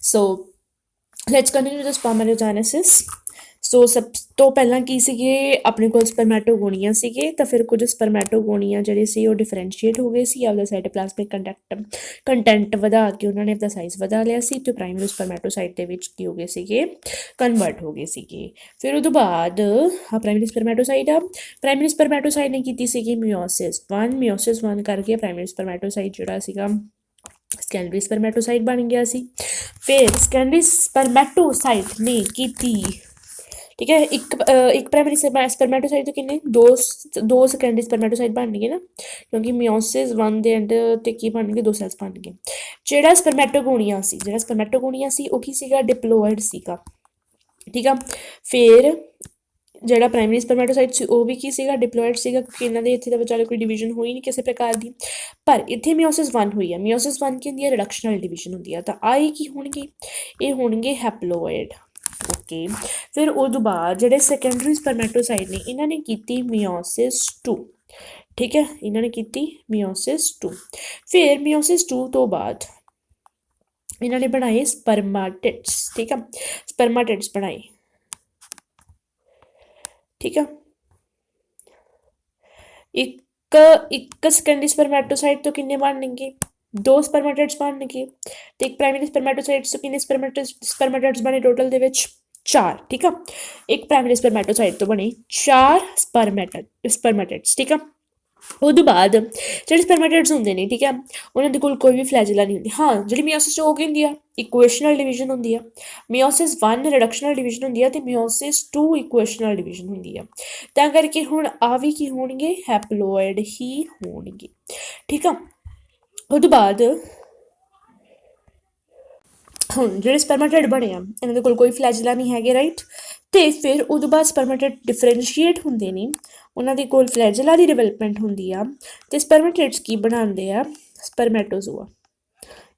So let's continue ਦ ਸਪਰਮੈਟੋਜੈਨੇਸਿਸ। ਸੋ ਸਭ ਤੋਂ ਪਹਿਲਾਂ ਕੀ ਸੀਗੇ ਆਪਣੇ ਕੋਲ ਸਪਰਮੈਟੋਗੋਨੀਆ ਸੀਗੇ, ਤਾਂ ਫਿਰ ਕੁਝ ਸਪਰਮੈਟੋਗੋਨੀਆ ਜਿਹੜੇ ਸੀ ਉਹ ਡਿਫਰੈਂਸ਼ੀਏਟ ਹੋ ਗਏ ਸੀ, ਆਪਦਾ ਸਾਈਟੋਪਲਾਜ਼ਮਿਕ ਕੰਟੈਂਟ ਵਧਾ ਕੇ ਉਹਨਾਂ ਨੇ ਆਪਦਾ ਸਾਈਜ਼ ਵਧਾ ਲਿਆ ਸੀ, ਤੇ ਪ੍ਰਾਇਮਰੀ ਸਪਰਮੈਟੋਸਾਈਟ ਦੇ ਵਿੱਚ ਕੀ ਹੋ ਗਏ ਸੀਗੇ, ਕਨਵਰਟ ਹੋ ਗਏ ਸੀਗੇ। ਫਿਰ ਉਹਦੇ ਬਾਅਦ ਪ੍ਰਾਇਮਰੀ ਸਪਰਮੈਟੋਸਾਈਟ ਨੇ ਕੀਤੀ ਸੀਗੀ ਮਿਓਸਿਸ 1 ਕਰਕੇ ਪ੍ਰਾਇਮਰੀ ਸਪਰਮੈਟੋਸਾਈਟ ਜਿਹੜਾ ਸੀਗਾ ਸੈਕੰਡਰੀ ਸਪਰਮੈਟੋਸਾਈਟ ਬਣ ਗਿਆ ਸੀ। ਫਿਰ ਸੈਕੰਡਰੀ ਸਪਰਮੈਟੋਸਾਈਟ ਨੇ ਕੀਤੀ, ਠੀਕ ਹੈ, ਇੱਕ ਪ੍ਰਾਇਮਰੀ ਸਪਰਮੈਟੋਸਾਈਟ ਤੋਂ ਕਿੰਨੇ ਦੋ ਸੈਕੰਡਰੀ ਸਪਰਮੈਟੋਸਾਈਟ ਬਣ ਗਏ ਨਾ, ਕਿਉਂਕਿ ਮਿਓਸਿਸ 1 ਦੇ ਐਂਡ ਤੇ ਕੀ ਬਣ ਗਏ, 2 ਸੈਲਸ ਬਣ ਗਏ। ਜਿਹੜਾ ਸਪਰਮੈਟੋਗੋਨੀਆ ਸੀ ਉਹ ਕੀ ਸੀਗਾ, ਡਿਪਲੋਇਡ ਸੀਗਾ, ਠੀਕ ਆ। ਫਿਰ ਜਿਹੜਾ ਪ੍ਰਾਇਮਰੀ ਸਪਰਮੈਟੋਸਾਈਟ ਸੀ ਉਹ ਵੀ ਕੀ ਸੀਗਾ, ਡਿਪਲੋਇਡ ਸੀਗਾ, ਕਿਉਂਕਿ ਇਹਨਾਂ ਦੇ ਇੱਥੇ ਦਾ ਵਿਚਾਲੇ ਕੋਈ ਡਿਵੀਜ਼ਨ ਹੋਈ ਨਹੀਂ ਕਿਸੇ ਪ੍ਰਕਾਰ ਦੀ। ਪਰ ਇੱਥੇ ਮਿਓਸਿਸ 1 ਹੋਈ ਆ, ਮਿਓਸਿਸ 1 ਕੀ ਹੁੰਦੀ ਹੈ, ਰਿਡਕਸ਼ਨਲ ਡਿਵੀਜ਼ਨ ਹੁੰਦੀ ਆ, ਤਾਂ ਆਈ ਕੀ ਹੋਣਗੇ, ਇਹ ਹੋਣਗੇ ਹੈਪਲੋਇਡ। ਓਕੇ, ਫਿਰ ਉਦੋਂ ਬਾਅਦ ਜਿਹੜੇ ਸੈਕੰਡਰੀ ਸਪਰਮੈਟੋਸਾਈਟ ਨੇ ਇਹਨਾਂ ਨੇ ਕੀਤੀ ਮਿਓਸਿਸ 2, ਠੀਕ ਹੈ, ਇਹਨਾਂ ਨੇ ਕੀਤੀ ਮਿਓਸਿਸ 2। ਫਿਰ ਮਿਓਸਿਸ 2 ਤੋਂ ਬਾਅਦ ਇਹਨਾਂ ਨੇ ਬਣਾਏ ਸਪਰਮਾਟਿਡਸ, ਠੀਕ ਆ, ਸਪਰਮਾਟਿਡਸ ਬਣਾਏ, ਠੀਕ ਆ। ਇੱਕ ਸੈਕੰਡਰੀ ਸਪਰਮੈਟੋਸਾਈਟ ਤੋਂ ਕਿੰਨੇ ਬਣਨਗੇ, 2 ਸਪਰਮਾਟਿਡਸ ਬਣਨਗੇ, ਤੇ ਇੱਕ ਪ੍ਰਾਇਮਰੀ ਸਪਰਮੈਟੋਸਾਈਟ ਤੋਂ ਕਿੰਨੇ ਸਪਰਮਾਟਿਡਸ ਬਣੇ ਟੋਟਲ ਦੇ ਵਿੱਚ, 4, ਠੀਕ ਆ। ਇੱਕ ਪ੍ਰਾਇਮਰੀ ਸਪਰਮੈਟੋਸਾਈਟ ਤੋਂ ਬਣੇ 4 ਸਪਰਮਾਟਿਡਸ, ਠੀਕ ਆ। ਉਹਦੇ ਬਾਅਦ ਜਿਹੜੇ ਸਪਰਮੈਟਿਡਸ ਹੁੰਦੇ ਨੇ, ਠੀਕ ਹੈ, ਉਹਨਾਂ ਦੇ ਕੋਲ ਕੋਈ ਵੀ ਫਲੈਜਲਾ ਨਹੀਂ ਹੁੰਦੀ। ਹਾਂ, ਜਿਹੜੀ ਮਿਓਸਿਸ ਹੋ ਗਈ ਹੁੰਦੀ ਆ, ਇਕੁਏਸ਼ਨਲ ਡਿਵੀਜ਼ਨ ਹੁੰਦੀ ਆ, ਮਿਓਸਿਸ 1 ਰਿਡਕਸ਼ਨਲ ਡਿਵੀਜ਼ਨ ਹੁੰਦੀ ਆ, ਤੇ ਮਿਓਸਿਸ 2 ਇਕੁਏਸ਼ਨਲ ਡਿਵੀਜ਼ਨ ਹੁੰਦੀ ਆ। ਤਾਂ ਕਰਕੇ ਹੁਣ ਆ ਵੀ ਕੀ ਹੋਣਗੇ, ਹੈਪਲੋਇਡ ਹੀ ਹੋਣਗੇ, ਠੀਕ ਆ। ਉਹਦੇ ਬਾਅਦ ਹੁਣ ਜਿਹੜੇ ਸਪਰਮਾਟਿਡ ਬਣੇ ਆ ਇਹਨਾਂ ਦੇ ਕੋਲ ਕੋਈ ਫਲੈਜਲਾ ਨਹੀਂ ਹੈਗੇ, ਰਾਈਟ। ਤੇ ਫਿਰ ਉਹਦੇ ਬਾਅਦ ਸਪਰਮਾਟਿਡ ਡਿਫਰੈਂਸ਼ੀਏਟ ਹੁੰਦੇ ਨੇ, ਉਹਨਾਂ ਦੀ ਕੋਲ ਫਲੈਜਲਾ ਦੀ ਡਿਵੈਲਪਮੈਂਟ ਹੁੰਦੀ ਆ, ਤੇ ਸਪਰਮਾਟਿਡਸ ਕੀ ਬਣਾਉਂਦੇ ਆ, ਸਪਰਮੈਟੋਜ਼ੋਆ।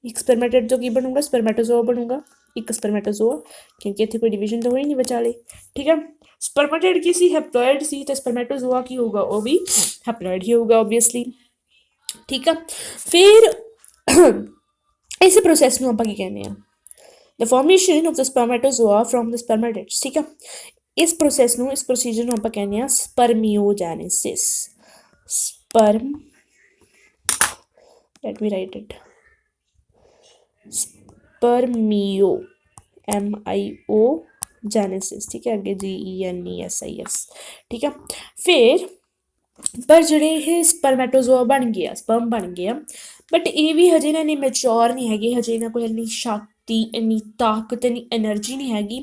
ਇੱਕ ਸਪਰਮਾਟਿਡ ਤੋਂ ਕੀ ਬਣੂਗਾ, ਸਪਰਮੈਟੋਜ਼ੋਆ ਬਣੂਗਾ, ਇੱਕ ਸਪਰਮੈਟੋਜ਼ੋਆ, ਕਿਉਂਕਿ ਇੱਥੇ ਕੋਈ ਡਿਵੀਜ਼ਨ ਤਾਂ ਹੋਈ ਨਹੀਂ ਵਿਚਾਲੇ, ਠੀਕ ਹੈ। ਸਪਰਮਾਟਿਡ ਕੀ ਸੀ, ਹੈਪਲੋਇਡ ਸੀ, ਤੇ ਸਪਰਮੈਟੋਜ਼ੋਆ ਕੀ ਹੋਊਗਾ, ਉਹ ਵੀ ਹੈਪਲੋਇਡ ਹੀ ਹੋਊਗਾ ਓਬਵੀਅਸਲੀ, ਠੀਕ ਆ। ਫਿਰ ਇਸ ਪ੍ਰੋਸੈਸ ਨੂੰ ਆਪਾਂ ਕੀ ਕਹਿੰਦੇ ਆ, the formation of the spermatozoa from the spermatids, ਠੀਕ ਆ। ਇਸ ਪ੍ਰੋਸੈਸ ਨੂੰ, ਇਸ ਪ੍ਰੋਸੀਜਰ ਨੂੰ ਆਪਾਂ ਕਹਿੰਦੇ ਆ ਸਪਰਮੀਓਜੈਨੇਸਿਸ। let me write it, ਸਪਰਮੀਓ, MIO Genesis, ਠੀਕ ਹੈ, ਅੱਗੇ GENESIS, ਠੀਕ ਆ। ਫਿਰ ਪਰ ਜਿਹੜੇ ਇਹ ਸਪਰਮੈਟੋਜ਼ੋਆ ਬਣ ਗਏ ਆ, ਸਪਰਮ ਬਣ ਗਏ ਆ, ਬਟ ਇਹ ਵੀ ਹਜੇ ਨਾ ਇੰਨੇ ਮੈਚੋਰ ਨਹੀਂ ਹੈਗੇ, ਹਜੇ ਇਹਨਾਂ ਕੋਲ ਇੰਨੀ ਸ਼ਕਤੀ, ਇੰਨੀ ਤਾਕਤ, ਇੰਨੀ ਐਨਰਜੀ ਨਹੀਂ ਹੈਗੀ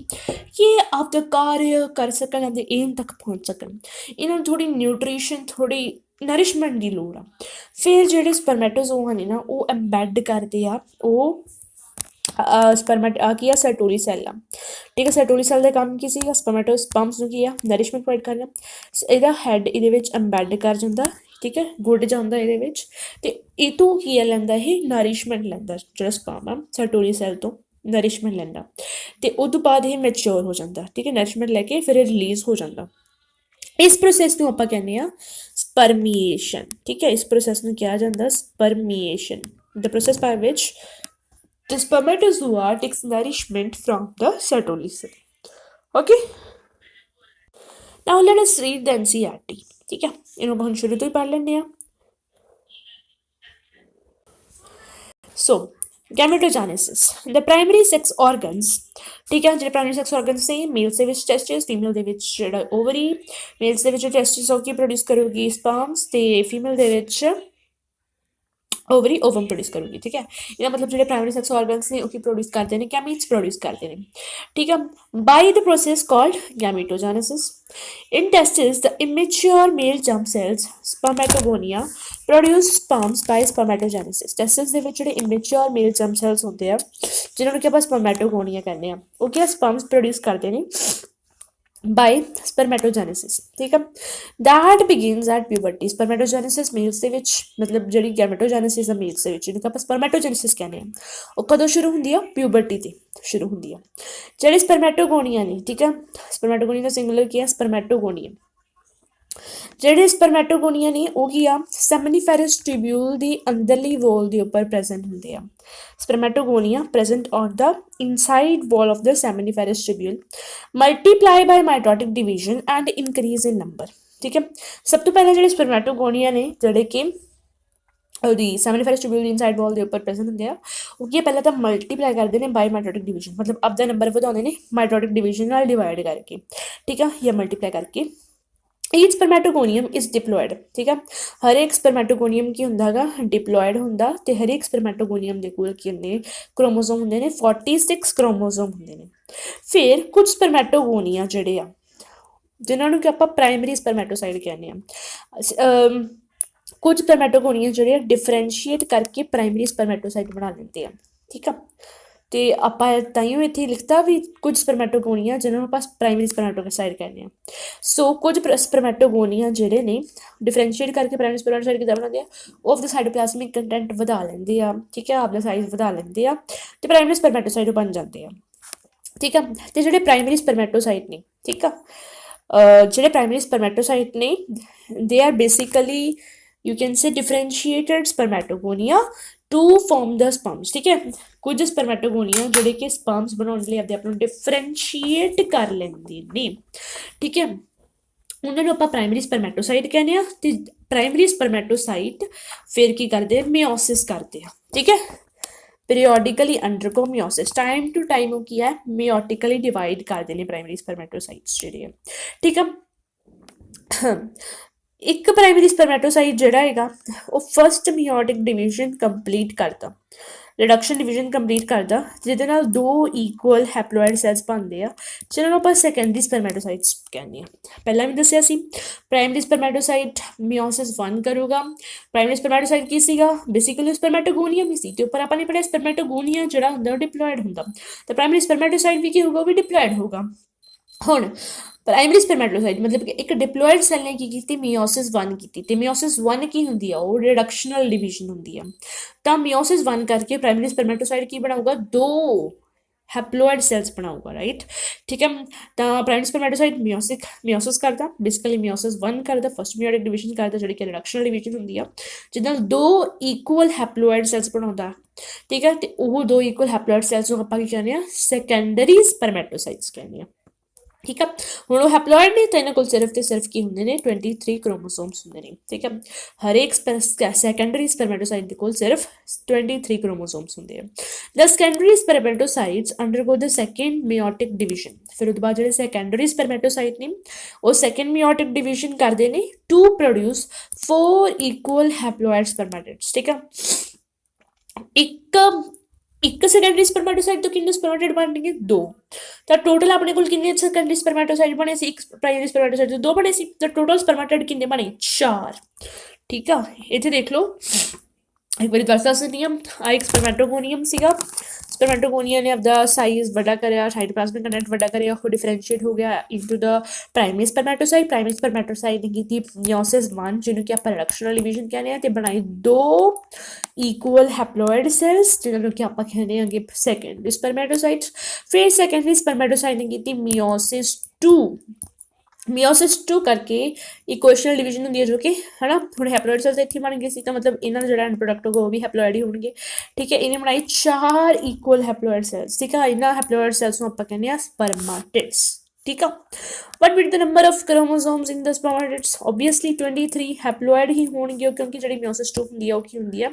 ਕਿ ਆਪਦਾ ਕਾਰਜ ਕਰ ਸਕਣ, ਆਪਦੇ ਏਮ ਤੱਕ ਪਹੁੰਚ ਸਕਣ। ਇਹਨਾਂ ਨੂੰ ਥੋੜ੍ਹੀ ਨਿਊਟ੍ਰੀਸ਼ਨ, ਥੋੜ੍ਹੀ ਨਰਿਸ਼ਮੈਂਟ ਦੀ ਲੋੜ ਆ। ਫਿਰ ਜਿਹੜੇ ਸਪਰਮੈਟੋਜ਼ੋਆ ਨੇ ਨਾ, ਉਹ ਐਮਬੈਡ ਕਰਦੇ ਆ, ਉਹ ਕੀ ਆ, ਸਰਟੋਰੀ ਸੈੱਲ ਆ, ਠੀਕ ਹੈ। ਸਰਟੋਰੀ ਸੈੱਲ ਦਾ ਕੰਮ ਕੀ ਸੀਗਾ, ਸਪਰਮਸ ਨੂੰ ਕੀ ਆ, ਨਰਿਸ਼ਮੈਂਟ ਪ੍ਰੋਵਾਈਡ ਕਰਨਾ। ਇਹਦਾ ਹੈਡ ਇਹਦੇ ਵਿੱਚ ਐਮਬੈਡ ਕਰ ਜਾਂਦਾ, ਠੀਕ ਹੈ, ਗੁੱਡ ਜਾਂਦਾ ਇਹਦੇ ਵਿੱਚ, ਤੇ ਇਹ ਤੋਂ ਕੀ ਆ ਲੈਂਦਾ, ਇਹ ਨਰਿਸ਼ਮੈਂਟ ਲੈਂਦਾ, ਜਿਹੜਾ ਸਪਰਮ ਆ ਸਰਟੋਰੀ ਸੈੱਲ ਤੋਂ ਨਰਿਸ਼ਮੈਂਟ ਲੈਂਦਾ, ਤੇ ਉਦੋਂ ਬਾਅਦ ਇਹ ਮੈਚੋਰ ਹੋ ਜਾਂਦਾ, ਠੀਕ ਹੈ, ਨਰਿਸ਼ਮੈਂਟ ਲੈ ਕੇ ਫਿਰ ਇਹ ਰਿਲੀਜ਼ ਹੋ ਜਾਂਦਾ। ਇਸ ਪ੍ਰੋਸੈਸ ਨੂੰ ਆਪਾਂ ਕਹਿੰਦੇ ਆ ਸਪਰਮੀਏਸ਼ਨ, ਠੀਕ ਹੈ। ਇਸ ਪ੍ਰੋਸੈਸ ਨੂੰ ਕਿਹਾ ਜਾਂਦਾ spermiation, the process by which the spermatozoa takes nourishment from the Sertoli cell. Okay, now let us read the NCERT, ठीक है, ਇਹਨੂੰ ਆਪਾਂ ਸ਼ੁਰੂ ਤੋਂ ਹੀ ਪੜ੍ਹ ਲੈਂਦੇ ਆ। So gametogenesis, the primary sex organs, ਠੀਕ ਹੈ, ਜਿਹੜੇ ਪ੍ਰਾਇਮਰੀ ਸੈਕਸ organs ਨੇ, ਮੇਲਸ ਦੇ ਵਿੱਚ ਟੈਸਟਿਸ, ਫੀਮੇਲ ਦੇ ਵਿੱਚ ਜਿਹੜਾ ਓਵਰੀ, ਮੇਲਸ ਦੇ ਵਿੱਚ ਟੈਸਟਿਸ ਹੋ ਕੇ ਪ੍ਰੋਡਿਊਸ ਕਰੂਗੀ ਸਪਰਮਸ, ਤੇ ਫੀਮੇਲ ਦੇ ਵਿੱਚ ਓਵਰੀ ਓਵਮ ਪ੍ਰੋਡਿਊਸ ਕਰੂਗੀ, ਠੀਕ ਹੈ। ਇਹਦਾ ਮਤਲਬ ਜਿਹੜੇ ਪ੍ਰਾਇਮਰੀ ਸੈਕਸ ਆਰਗਨਸ ਨੇ ਉਹ ਕੀ ਪ੍ਰੋਡਿਊਸ ਕਰਦੇ ਨੇ, ਗੈਮੀਟਸ ਪ੍ਰੋਡਿਊਸ ਕਰਦੇ ਨੇ, ਠੀਕ ਹੈ, by the process called gametogenesis. In testis the immature male germ cells spermatogonia produce sperms by spermatogenesis. Testis ਦੇ ਵਿੱਚ ਜਿਹੜੇ ਇਮੈਚੁਰ ਮੇਲ ਜਰਮ ਸੈਲਸ ਹੁੰਦੇ ਆ, ਜਿਹਨਾਂ ਨੂੰ ਕਿ ਆਪਾਂ ਸਪਰਮੈਟੋਗੋਨੀਆ ਕਹਿੰਦੇ ਆ, ਉਹ ਕੀ ਸਪਰਮਸ ਪ੍ਰੋਡਿਊਸ ਕਰਦੇ ਨੇ ਬਾਈ ਸਪਰਮੈਟੋਜੈਨੇਸਿਸ, ਠੀਕ ਆ। That begins at puberty. Spermatogenesis males ਦੇ ਵਿੱਚ, ਮਤਲਬ ਜਿਹੜੀ ਗੈਮੇਟੋਜੈਨੇਸਿਸ ਆ ਮੇਲਸ ਦੇ ਵਿੱਚ, ਜਿਹਨੂੰ ਆਪਾਂ ਸਪਰਮੈਟੋਜੈਨੇਸਿਸ ਕਹਿੰਦੇ ਆ, ਉਹ ਕਦੋਂ ਸ਼ੁਰੂ ਹੁੰਦੀ ਆ, ਪਿਊਬਰਟੀ 'ਤੇ ਸ਼ੁਰੂ ਹੁੰਦੀ ਆ। ਜਿਹੜੇ ਸਪਰਮੈਟੋਗੋਨੀਆ ਨੇ, ਠੀਕ ਆ, ਸਪਰਮੈਟੋਗੋਨੀਆ ਦਾ ਸਿੰਗੂਲਰ ਕੀ ਆ, ਸਪਰਮੈਟੋਗੋਨੀਆ, ਜਿਹੜੇ ਸਪਰਮੈਟੋਗੋਨੀਆ ਨੇ ਉਹ ਕੀ ਆ, ਸੈਮਨੀਫੈਰਸ ਟਿਊਬਿਊਲ ਦੀ ਅੰਦਰਲੀ ਵੋਲ ਦੇ ਉੱਪਰ ਪ੍ਰੈਜ਼ੈਂਟ ਹੁੰਦੇ ਆ। Spermatogonia present on the inside wall of the seminiferous tubule, multiply by mitotic division and increase in number. ਠੀਕ ਹੈ, ਸਭ ਤੋਂ ਪਹਿਲਾਂ ਜਿਹੜੇ ਸਪਰਮੈਟੋਗੋਨੀਆ ਨੇ ਜਿਹੜੇ ਕਿ ਉਹਦੀ ਸੈਮਨੀਫੈਰਸ ਟਿਊਬਿਊਲ ਦੀ ਇਨਸਾਈਡ ਵੋਲ ਦੇ ਉੱਪਰ ਪ੍ਰੈਜ਼ੈਂਟ ਹੁੰਦੇ ਆ, ਉਹ ਕੀ ਪਹਿਲਾਂ ਤਾਂ ਮਲਟੀਪਲਾਈ ਕਰਦੇ ਨੇ ਬਾਈ ਮਾਈਟੋਟਿਕ ਡਿਵੀਜ਼ਨ, ਮਤਲਬ ਆਪਦਾ ਨੰਬਰ ਵਧਾਉਂਦੇ ਨੇ ਮਾਈਟੋਟਿਕ ਡਿਵੀਜ਼ਨ ਨਾਲ ਡਿਵਾਈਡ ਕਰਕੇ। ਠੀਕ ਆ, ਜਾਂ ਮਲਟੀਪਲਾਈ ਕਰਕੇ। ਈਚ ਸਪਰਮੈਟੋਗੋਨੀਅਮ ਇਜ਼ ਡਿਪਲੋਇਡ। ਠੀਕ ਆ, ਹਰੇਕ ਸਪਰਮੈਟੋਗੋਨੀਅਮ ਕੀ ਹੁੰਦਾ ਹੈਗਾ, ਡਿਪਲੋਇਡ ਹੁੰਦਾ। ਤੇ ਹਰੇਕ ਸਪਰਮੈਟੋਗੋਨੀਅਮ ਦੇ ਕੋਲ ਕੀ ਹੁੰਦੇ, ਕ੍ਰੋਮੋਜ਼ੋਮ ਹੁੰਦੇ ਨੇ, 46 ਕ੍ਰੋਮੋਜ਼ੋਮ ਹੁੰਦੇ ਨੇ। ਫਿਰ ਕੁਝ ਸਪਰਮੈਟੋਗੋਨੀਆ ਜਿਹੜੇ ਆ ਜਿਨ੍ਹਾਂ ਨੂੰ ਕਿ ਆਪਾਂ ਪ੍ਰਾਇਮਰੀ ਸਪਰਮੈਟੋਸਾਈਡ ਕਹਿੰਦੇ ਆ, ਕੁਝ ਸਪਰਮੈਟੋਗੋਨੀਆ ਜਿਹੜੇ ਆ ਡਿਫਰੈਂਸ਼ੀਏਟ ਕਰਕੇ ਪ੍ਰਾਇਮਰੀ ਸਪਰਮੈਟੋਸਾਈਡ ਬਣਾ ਲੈਂਦੇ ਆ। ਠੀਕ ਆ, ਤੇ ਆਪਾਂ ਤਾਈਓ ਇੱਥੇ ਲਿਖਤਾ ਵੀ ਕੁਝ ਸਪਰਮੈਟੋਗੋਨੀਆ ਜਿਹਨਾਂ ਨੂੰ ਆਪਾਂ ਪ੍ਰਾਇਮਰੀ ਸਪਰਮੈਟੋਸਾਈਡ ਕਹਿੰਦੇ ਆ। ਸੋ ਕੁਝ ਸਪਰਮੈਟੋਗੋਨੀਆ ਜਿਹੜੇ ਨੇ ਡਿਫਰੈਂਸ਼ੀਏਟ ਕਰਕੇ ਪ੍ਰਾਇਮਰੀ ਸਪਰਮੈਟੋਸਾਈਡ ਕਿੱਦਾਂ ਬਣਾਉਂਦੇ ਆ, ਉਹ ਆਪਦਾ ਸਾਈਟੋਪਲਾਜ਼ਮਿਕ ਕੰਟੈਂਟ ਵਧਾ ਲੈਂਦੇ ਆ। ਠੀਕ ਹੈ, ਆਪਦਾ ਸਾਈਜ਼ ਵਧਾ ਲੈਂਦੇ ਆ ਤੇ ਪ੍ਰਾਇਮਰੀ ਸਪਰਮੈਟੋਸਾਈਡ ਬਣ ਜਾਂਦੇ ਆ। ਠੀਕ ਆ, ਤੇ ਜਿਹੜੇ ਪ੍ਰਾਇਮਰੀ ਸਪਰਮੈਟੋਸਾਈਡ ਨੇ, ਠੀਕ ਆ, ਜਿਹੜੇ ਪ੍ਰਾਇਮਰੀ ਸਪਰਮੈਟੋਸਾਈਟ ਨੇ, they are basically you can say differentiated spermatogonia to form the sperms. ਠੀਕ ਹੈ, ਕੁਝ ਸਪਰਮੈਟੋਗੋਨੀਆ ਜਿਹੜੇ ਕਿ ਸਪਰਮਸ ਬਣਾਉਣ ਲਈ ਆਪਦੇ ਆਪ ਨੂੰ ਡਿਫਰੈਂਸ਼ੀਏਟ ਕਰ ਲੈਂਦੇ ਨੇ। ਠੀਕ ਹੈ, ਉਹਨਾਂ ਨੂੰ ਆਪਾਂ ਪ੍ਰਾਇਮਰੀ ਸਪਰਮੈਟੋਸਾਈਟ ਕਹਿੰਦੇ ਆ। ਤੇ ਪ੍ਰਾਇਮਰੀ ਸਪਰਮੈਟੋਸਾਈਟ ਫਿਰ ਕੀ ਕਰਦੇ, ਮਿਓਸਿਸ ਕਰਦੇ ਆ। ਠੀਕ ਹੈ, ਪੀਰੀਓਡਿਕਲੀ ਅੰਡਰਗੋ ਮਿਓਸਿਸ, ਟਾਈਮ ਟੂ ਟਾਈਮ ਉਹ ਕੀ ਹੈ, ਮਿਓਟਿਕਲੀ ਡਿਵਾਈਡ ਕਰਦੇ ਨੇ ਪ੍ਰਾਇਮਰੀ ਸਪਰਮੈਟੋਸਾਈਟਸ ਜਿਹੜੇ ਆ। ਠੀਕ ਆ, ਇੱਕ ਪ੍ਰਾਇਮਰੀ ਸਪਰਮੈਟੋਸਾਈਟ ਜਿਹੜਾ ਹੈਗਾ ਉਹ ਫਸਟ ਮਿਓਟਿਕ ਡਿਵੀਜ਼ਨ ਕੰਪਲੀਟ ਕਰਦਾ, ਰਿਡਕਸ਼ਨ ਡਿਵੀਜ਼ਨ ਕੰਪਲੀਟ ਕਰਦਾ, ਜਿਹਦੇ ਨਾਲ 2 ਇਕੁਅਲ ਹੈਪਲੋਇਡ ਸੈਲਸ ਬਣਦੇ ਆ, ਜਿਹਨਾਂ ਨੂੰ ਆਪਾਂ ਸੈਕੰਡਰੀ ਸਪਰਮੈਟੋਸਾਈਟਸ ਕਹਿੰਦੇ ਆ। ਪਹਿਲਾਂ ਵੀ ਦੱਸਿਆ ਸੀ ਪ੍ਰਾਇਮਰੀ ਸਪਰਮੈਟੋਸਾਈਟ ਮਿਓਸਿਸ 1 ਕਰੂਗਾ। ਪ੍ਰਾਇਮਰੀ ਸਪਰਮੈਟੋਸਾਈਟ ਕੀ ਸੀਗਾ, ਬੇਸਿਕਲੀ ਸਪਰਮੈਟੋਗੋਨੀਅਮ ਹੀ ਸੀ, ਤੇ ਉੱਪਰ ਆਪਾਂ ਨੇ ਪੜ੍ਹਿਆ ਸਪਰਮੈਟੋਗੋਨੀਆ ਜਿਹੜਾ ਹੁੰਦਾ ਉਹ ਡਿਪਲੋਇਡ ਹੁੰਦਾ, ਤਾਂ ਪ੍ਰਾਇਮਰੀ ਸਪਰਮੈਟੋਸਾਈਟ ਵੀ ਕੀ ਹੋਊਗਾ, ਉਹ ਵੀ ਡਿਪਲੋਇਡ ਹੋਊਗਾ। ਹੁਣ ਪ੍ਰਾਇਮਰੀ ਸਪਰਮੈਟੋਸਾਈਟ ਮਤਲਬ ਕਿ ਇੱਕ ਡਿਪਲੋਇਡ ਸੈੱਲ ਨੇ ਕੀ ਕੀਤੀ, ਮਿਓਸਿਸ 1 ਕੀਤੀ। ਤੇ ਮਿਓਸਿਸ 1 ਕੀ ਹੁੰਦੀ ਆ, ਉਹ ਰਿਡਕਸ਼ਨਲ ਡਿਵੀਜ਼ਨ ਹੁੰਦੀ ਆ। ਤਾਂ ਮਿਓਸਿਸ 1 ਕਰਕੇ ਪ੍ਰਾਇਮਰੀ ਸਪਰਮੈਟੋਸਾਈਟ ਕੀ ਬਣਾਊਗਾ, 2 ਹੈਪਲੋਇਡ ਸੈਲਸ ਬਣਾਊਗਾ। ਰਾਈਟ, ਠੀਕ ਹੈ, ਤਾਂ ਪ੍ਰਾਇਮਰੀ ਸਪਰਮੈਟੋਸਾਈਟ ਮਿਓਸਿਸ ਕਰਦਾ, ਬੇਸਿਕਲੀ ਮਿਓਸਿਸ 1 ਕਰਦਾ, ਫਸਟ ਮਿਓਟਿਕ ਡਿਵੀਜ਼ਨ ਕਰਦਾ ਜਿਹੜੀ ਕਿ ਰਿਡਕਸ਼ਨਲ ਡਿਵੀਜ਼ਨ ਹੁੰਦੀ ਆ, ਜਿਹਦੇ ਨਾਲ 2 ਇਕੁਅਲ ਹੈਪਲੋਇਡ ਸੈਲਸ ਬਣਾਉਂਦਾ। ਠੀਕ ਹੈ, ਤੇ ਉਹ 2 ਇਕੁਅਲ ਹੈਪਲੋਇਡ ਸੈਲਸ ਨੂੰ ਆਪਾਂ ਕੀ ਕਹਿੰਦੇ ਆ, ਸੈਕੰਡਰੀ ਸਪਰਮੈਟੋਸਾਈਟਸ ਕਹਿੰਦੇ ਆ। ਠੀਕ ਆ, ਹੁਣ ਉਹ ਹੈਪਲੋਇਡ ਨੇ ਤਾਂ ਇਹਨਾਂ ਕੋਲ ਸਿਰਫ ਤੇ ਸਿਰਫ ਕੀ ਹੁੰਦੇ ਨੇ, 23 ਕ੍ਰੋਮੋਸੋਮਸ ਹੁੰਦੇ ਨੇ। ਠੀਕ ਆ, ਹਰੇਕ ਸੈਕੰਡਰੀ ਸਪਰਮੈਟੋਸਾਈਟ ਦੇ ਕੋਲ ਸਿਰਫ 23 ਕ੍ਰੋਮੋਸੋਮਸ ਹੁੰਦੇ ਆ। ਦ ਸੈਕੰਡਰੀ ਸਪਰਮੈਟੋਸਾਈਟਸ ਅੰਡਰਗੋ ਦ ਸੈਕੰਡ ਮਿਓਟਿਕ ਡਿਵੀਜ਼ਨ। ਫਿਰ ਉਹਦੇ ਬਾਅਦ ਜਿਹੜੇ ਸੈਕੰਡਰੀ ਸਪਰਮੈਟੋਸਾਈਟ ਨੇ ਉਹ ਸੈਕੰਡ ਮਿਓਟਿਕ ਡਿਵੀਜ਼ਨ ਕਰਦੇ ਨੇ ਟੂ ਪ੍ਰੋਡਿਊਸ 4 ਇਕੁਅਲ ਹੈਪਲੋਇਡ ਸਪਰਮੈਟਿਡਸ। ਠੀਕ ਆ, ਇੱਕ ਸੈਕੰਡਰੀ ਸਪਰਮੈਟੋਸਾਈਟ ਤੋਂ ਕਿੰਨੇ ਸਪਰਮੈਟਿਡ ਬਣਨਗੇ, 2। ਤਾਂ ਟੋਟਲ ਆਪਣੇ ਕੋਲ ਕਿੰਨੇ ਸੈਕੰਡਰੀ ਸਪਰਮੈਟੋਸਾਈਟ ਬਣੇ ਸੀ, ਇੱਕ ਪ੍ਰਾਇਮਰੀ ਸਪਰਮੈਟੋਸਾਈਟ ਤੋਂ 2 ਬਣੇ ਸੀ, ਤਾਂ ਟੋਟਲ ਸਪਰਮੈਟਿਡ ਕਿੰਨੇ ਬਣੇ, 4। ਠੀਕ ਆ, ਇੱਥੇ ਦੇਖ ਲਓ, ਇੱਕ ਵਾਰੀ ਦੱਸ ਦਿੰਦੀ ਹਾਂ। ਆ ਇੱਕ ਸਪਰਮੈਟੋਗੋਨੀਅਮ ਸੀਗਾ, ਸਪਰਮੈਟੋਗੋਨੀਆ ਨੇ ਆਪਦਾ ਸਾਈਜ਼ ਵੱਡਾ ਕਰਿਆ, ਸਾਈਟੋਪਲਾਜ਼ਮਿਕ ਕੰਟੈਂਟ ਵੱਡਾ ਕਰਿਆ, ਉਹ ਡਿਫਰੈਂਸ਼ੀਏਟ ਹੋ ਗਿਆ ਇਨਟੂ ਦ ਪ੍ਰਾਇਮਰੀ ਸਪਰਮੈਟੋਸਾਈਟ। ਪ੍ਰਾਇਮਰੀ ਸਪਰਮੈਟੋਸਾਈਟ ਨੇ ਕੀਤੀ ਮਿਓਸਿਸ 1 ਜਿਹਨੂੰ ਕਿ ਆਪਾਂ ਰਿਡਕਸ਼ਨਲ ਡਿਵੀਜ਼ਨ ਕਹਿੰਦੇ ਆ, ਤੇ ਬਣਾਈ 2 ਇਕੁਅਲ ਹੈਪਲੋਇਡ ਸੈਲਸ ਜਿਹਨਾਂ ਨੂੰ ਕਿ ਆਪਾਂ ਕਹਿੰਦੇ ਆਂਗੇ ਸੈਕੰਡਰੀ ਸਪਰਮੈਟੋਸਾਈਟਸ। ਫਿਰ ਸੈਕੰਡਰੀ ਸਪਰਮੈਟੋਸਾਈਟ ਨੇ ਕੀਤੀ ਮਿਓਸਿਸ 2। ਮਿਓਸਿਸ 2 ਕਰਕੇ ਇਕੁਏਸ਼ਨਲ ਡਿਵੀਜ਼ਨ ਹੁੰਦੀ ਹੈ ਜੋ ਕਿ ਹੈ ਨਾ, ਹੁਣ ਹੈਪਲੋਇਡ ਸੈਲਸ ਇੱਥੇ ਬਣ ਗਏ ਸੀ, ਤਾਂ ਮਤਲਬ ਇਹਨਾਂ ਦਾ ਜਿਹੜਾ ਐਂਡ ਪ੍ਰੋਡਕਟ ਹੋਊਗਾ ਉਹ ਵੀ ਹੈਪਲੋਇਡ ਹੀ ਹੋਣਗੇ। ਠੀਕ ਹੈ, ਇਹਨੇ ਬਣਾਈ 4 ਇਕੁਅਲ ਹੈਪਲੋਇਡ ਸੈਲਸ। ਠੀਕ ਆ, ਇਹਨਾਂ ਹੈਪਲੋਇਡ ਸੈਲਸ ਨੂੰ ਆਪਾਂ ਕਹਿੰਦੇ ਆ ਸਪਰਮਾਟਿਡਸ। ਠੀਕ ਆ, what will be the number of chromosomes in the spermatids? Obviously 23 ਹੈਪਲੋਇਡ ਹੀ ਹੋਣਗੇ, ਕਿਉਂਕਿ ਜਿਹੜੀ ਮਿਓਸਿਸ 2 ਹੁੰਦੀ ਆ ਉਹ ਕੀ ਹੁੰਦੀ ਆ,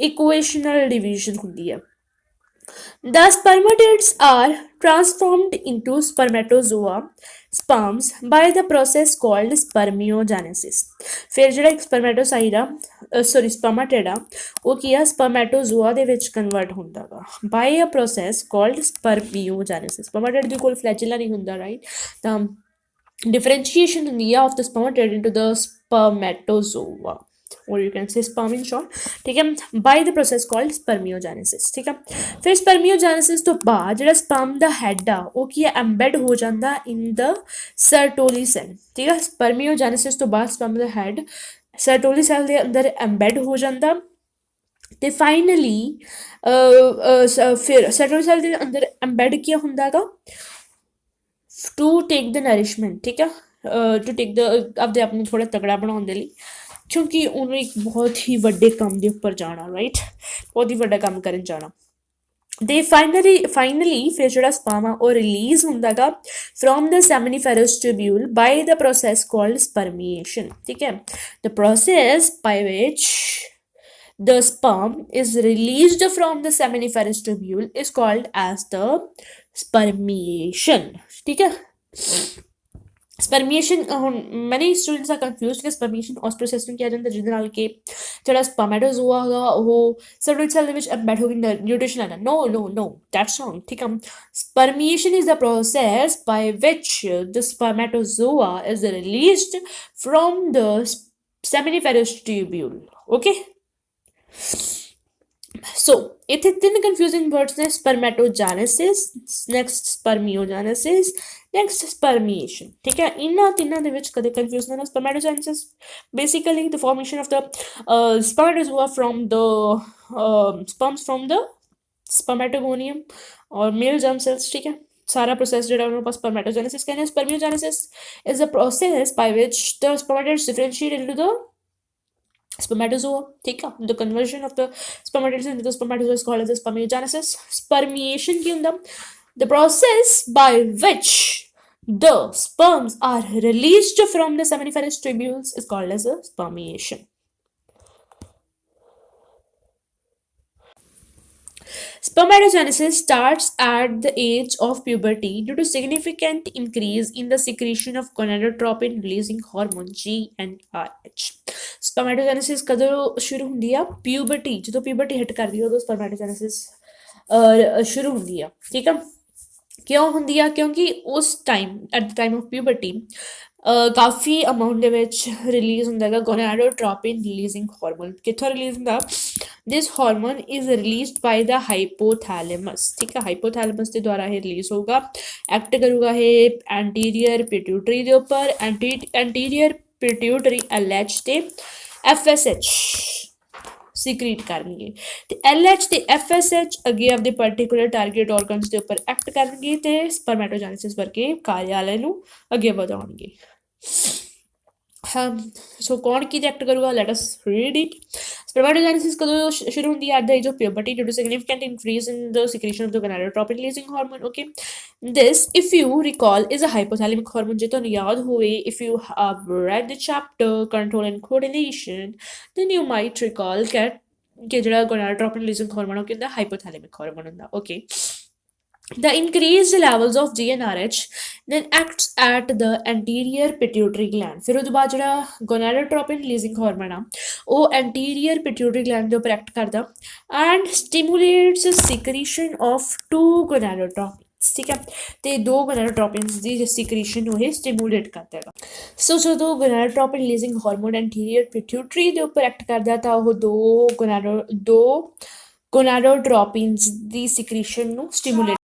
ਇਕੁਏਸ਼ਨਲ ਡਿਵੀਜ਼ਨ ਹੁੰਦੀ ਆ। The spermatids are transformed into spermatozoa sperms by the process called spermiogenesis। ਫਿਰ ਜਿਹੜਾ ਇੱਕ ਸਪਰਮੈਟੋਸਾਈਡ ਆ, ਸੌਰੀ ਸਪਰਮਾਟਿਡ ਆ, ਉਹ ਕੀ ਆ, ਸਪਰਮੈਟੋਜ਼ੋਆ ਦੇ ਵਿੱਚ ਕਨਵਰਟ ਹੁੰਦਾ ਵਾ ਬਾਈ ਅ ਪ੍ਰੋਸੈਸ ਕਾਲਡ ਸਪਰਮੀਓਜੈਨੇਸਿਸ। ਸਪਰਮਾਟਿਡ ਦੇ ਕੋਲ ਫਲੈਜਿਲਾ ਨਹੀਂ ਹੁੰਦਾ, ਰਾਈਟ, ਤਾਂ differentiation ਹੁੰਦੀ ਆ of the spermatid into the spermatozoa, or you can say sperm in short। ਠੀਕ ਹੈ, by the process called spermiogenesis। ਠੀਕ ਆ, ਫਿਰ spermiogenesis ਤੋਂ ਬਾਅਦ ਜਿਹੜਾ sperm ਦਾ ਹੈਡ ਆ ਉਹ ਕੀ ਹੈ, ਐਮਬੈਡ ਹੋ ਜਾਂਦਾ in the Sertoli cell। ਠੀਕ ਆ, spermiogenesis ਤੋਂ ਬਾਅਦ sperm ਦਾ ਹੈਡ Sertoli cell ਦੇ ਅੰਦਰ ਐਮਬੈਡ ਹੋ ਜਾਂਦਾ, ਤੇ ਫਾਈਨਲੀ ਫਿਰ Sertoli cell ਦੇ ਅੰਦਰ ਐਮਬੈਡ ਕੀ ਹੁੰਦਾ ਹੈਗਾ, ਟੂ ਟੇਕ ਦ ਨਰਿਸ਼ਮੈਂਟ। ਠੀਕ ਆ, ਟੂ ਟੇਕ ਦ ਆਪਦੇ ਆਪ ਨੂੰ ਥੋੜ੍ਹਾ ਤਗੜਾ ਬਣਾਉਣ ਦੇ ਲਈ, ਕਿਉਂਕਿ ਉਹਨੂੰ ਇੱਕ ਬਹੁਤ ਹੀ ਵੱਡੇ ਕੰਮ ਦੇ ਉੱਪਰ ਜਾਣਾ, ਰਾਈਟ, ਬਹੁਤ ਹੀ ਵੱਡਾ ਕੰਮ ਕਰਨ ਜਾਣਾ। ਦੇ ਫਾਈਨਲੀ ਫਿਰ ਜਿਹੜਾ ਸਪਰਮ ਆ ਉਹ ਰਿਲੀਜ਼ ਹੁੰਦਾ ਗਾ from the seminiferous tubule by the process called spermiation, ਠੀਕ ਹੈ। The process by which the sperm is released from the seminiferous tubule is called as the spermiation, ठीक है। ਸਪਰਮੀਏਸ਼ਨ, ਹੁਣ ਮੈਨੀ ਸਟੂਡੈਂਟਸ ਆਰ ਕਨਫਿਊਜ਼ਡ ਕਿ ਸਪਰਮੀਏਸ਼ਨ ਉਸ ਪ੍ਰੋਸੈਸ ਨੂੰ ਕਿਹਾ ਜਾਂਦਾ ਜਿਹਦੇ ਨਾਲ ਕਿ ਜਿਹੜਾ ਸਪਰਮੈਟੋਜ਼ੋਆ ਹੈਗਾ ਉਹ ਸਰਵਿਕਸ ਸੈਲ ਦੇ ਵਿੱਚ ਐਮਬੈਡ ਹੋ ਕੇ ਨਿਊਟ੍ਰੀਸ਼ਨ ਲੈਣਾ। ਨੋ ਦੈਟਸ ਰੋਂਗ, ਠੀਕ ਆ। Spermiation is the process by which the spermatozoa is released from the seminiferous tubule, okay. So ਇੱਥੇ ਤਿੰਨ ਕਨਫਿਊਜ਼ਿੰਗ ਵਰਡਸ ਨੇ, ਸਪਰਮੈਟੋਜੈਨੇਸਿਸ, ਨੈਕਸਟ ਸਪਰਮੀਓਜੈਨੇਸਿਸ, ਨੈਕਸਟ ਸਪਰਮੀਏਸ਼ਨ, ਠੀਕ ਹੈ। ਇਹਨਾਂ ਤਿੰਨਾਂ ਦੇ ਵਿੱਚ ਕਦੇ ਕਨਫਿਊਜ਼ ਨਾ। Spermatogenesis basically the formation of the spermatozoa from the sperms from the spermatogonium or male germ cells, ਠੀਕ ਹੈ। ਸਾਰਾ ਪ੍ਰੋਸੈਸ ਜਿਹੜਾ ਉਹਨੂੰ ਆਪਾਂ ਸਪਰਮੈਟੋਜੈਨੇਸਿਸ ਕਹਿੰਦੇ ਹਾਂ। Spermiogenesis is a process by which the spermatids differentiate into the spermatozoa, ठीक है। the conversion of the spermatozoa into the spermatozoa is called as the spermiogenesis. Spermiation की ਹੁੰਦਾ the process by which the sperms are released from the seminiferous tubules is called as a spermiation. Spermatogenesis starts at the age of puberty due to significant increase in the secretion of gonadotropin releasing hormone GnRH. Spermatogenesis ਕਦੋਂ ਸ਼ੁਰੂ ਹੁੰਦੀ ਆ? Puberty, ਜਦੋਂ puberty hit ਕਰਦੀ ਆ ਉਦੋਂ ਸਪਰਮੈਟੋਜੈਨੇਸਿਸ ਸ਼ੁਰੂ ਹੁੰਦੀ ਆ, ਠੀਕ ਆ। ਕਿਉਂ ਹੁੰਦੀ ਆ? ਕਿਉਂਕਿ ਉਸ time at the time of puberty ਕਾਫੀ ਅਮਾਊਂਟ ਦੇ ਵਿੱਚ ਰਿਲੀਜ਼ ਹੁੰਦਾ ਹੈਗਾ ਗੋਨਾਡੋਟ੍ਰੋਪਿਨ ਰਿਲੀਜ਼ਿੰਗ ਹਾਰਮੋਨ। ਕਿੱਥੋਂ ਰਿਲੀਜ਼ ਹੁੰਦਾ? This hormone is released by the hypothalamus, ਠੀਕ ਹੈ। ਹਾਈਪੋਥੈਲੇਮਸ ਦੇ ਦੁਆਰਾ ਇਹ ਰਿਲੀਜ਼ ਹੋਊਗਾ, ਐਕਟ ਕਰੂਗਾ ਇਹ ਐਂਟੀਰੀਅਰ ਪਿਟਿਊਟਰੀ ਦੇ ਉੱਪਰ। ਐਂਟੀਰੀਅਰ ਪਿਟਿਊਟਰੀ LH ਤੇ FSH ਸਿਕਰੀਟ ਕਰਨਗੇ ਤੇ LH ਤੇ FSH ਅੱਗੇ ਆਪਦੇ ਪਾਰਟੀਕੂਲਰ ਟਾਰਗੇਟ ਆਰਗਨਸ ਦੇ ਉੱਪਰ ਐਕਟ ਕਰਨਗੇ ਤੇ ਸਪਰਮੈਟੋਜੈਨੇਸਿਸ ਵਰਗੇ ਕਾਰਜਾਲੇ ਨੂੰ ਅੱਗੇ ਵਧਾਉਣਗੇ। ਸੋ ਕੌਣ ਕੀ ਐਕਟ ਕਰੂਗਾ? Let us read it. Spermatogenesis ਕਦੋਂ ਸ਼ੁਰੂ ਹੁੰਦੀ ਹੈ? At the age of puberty due to significant increase in the secretion of the gonadotropin releasing hormone, okay. This, if you recall, is a hypothalamic hormone. ਜੇ ਤੁਹਾਨੂੰ ਯਾਦ ਹੋਵੇ, if you have read the chapter control and coordination, then you might recall ਕਿ ਜਿਹੜਾ gonadotropin releasing hormone ਉਹ ਕਹਿੰਦਾ hypothalamic hormone ਹੁੰਦਾ, okay. The increased levels of GnRH then acts at the anterior pituitary gland. ਫਿਰ ਉਹਦੇ ਬਾਅਦ ਜਿਹੜਾ gonadotropin releasing hormone ਆ ਉਹ anterior pituitary gland ਦੇ ਉੱਪਰ ਐਕਟ ਕਰਦਾ and stimulates secretion of two gonadotropins, ਠੀਕ ਹੈ। ਤੇ ਦੋ gonadotropins ਦੀ secretion ਉਹ stimulate ਕਰਦਾ ਹੈਗਾ। ਸੋ ਜਦੋਂ gonadotropin releasing hormone anterior pituitary ਦੇ ਉੱਪਰ ਐਕਟ ਕਰਦਾ ਤਾਂ ਉਹ ਦੋ gonadotropins ਦੀ secretion ਨੂੰ stimulate